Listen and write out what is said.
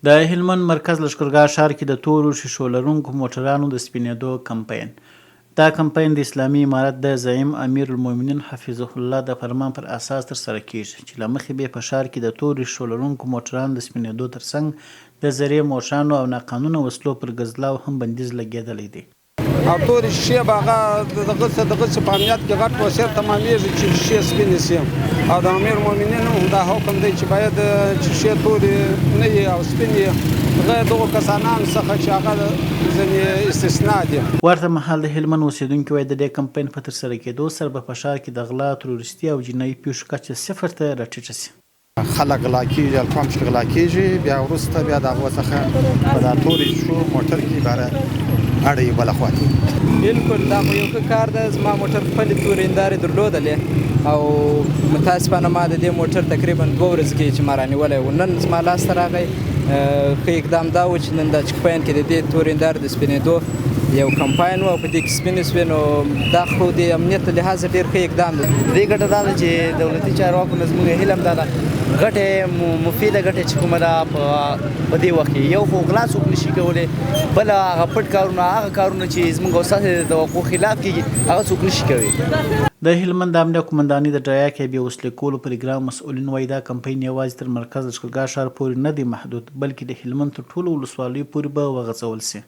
د هلمند مرکز لښکرګاه ښار کې د تورو شیشو لرونکو موټرانو د سپینېدو کمپاین. دا کمپاین د اسلامي امارت د زعیم امیر المؤمنین حفظه الله د فرمان پر اساس ترسره کیږي چې له مخې به په ښار کې د تورو شیشو لرونکو موټرانو د سپینېدو ترڅنګ د زړې موټرانو او ناقانونه وسلو پر ګزلاو هم بندیز لګېدلی دی. او تورې شیشې به هغه دغه څه په امنیت کې غټ وسیر تمامېږي چې شیشې سپینې شي، او د امیر المؤمنین هم دا حکم دی چې باید چې شیشې تورې نه وي او سپینې غیر دغو کسانانو څخه چې هغه ځینې استثنا دي. ورته مهال د هلمند اوسېدونکي وایي د دې کمپاین په ترسره کېدو سره به په ښار کې د غلا، تروریستي او جنایي پیښو کچه صفر ته راټیټه شي. خلک غلا کېږي، الفام چې غلا کېږي، بیا وروسته بیا د هغو څخه په دا تورې شیشو موټر کې باره اړوي بله خوا ته. بالکل دا خو یو ښه کار ده. زما موټر خپلې تورې هندارې درلودلې او متاسفانه ما د دې موټر تقریبا 2 ورځې کې چې ما رانیولی و، نن زما لاس ته راغی. ښه اقدام دا و چې نن دا کمپاین کې د دې تورې هندارې د سپینېدو یو کمپاین و او په دې کې سپینې شوې، نو دا خو د امنیت له لحاظه ډېر ښه اقدام دی. دې ګټه دا ده چې دولتي چارواکو نه زموږ هیله هم دا ده ګټې مفیده ګټې چې کومه ده په دې وخت کې یو خو غلا څوک نشي کولی، بل هغه پټ کارونه، هغه کارونه چې زموږ او ستاسې د توقع خلاف کېږي هغه څوک نشي کوي. د هلمند د امنیه قومندانۍ د ډایاک بې وسلې کولو پروګرام مسؤلین وایي دا کمپاین یوازې تر مرکز لښکرګاه ښار پورې نه دی محدود، بلکې د هلمند تر ټولو ولسوالیو پورې به وغځول شي.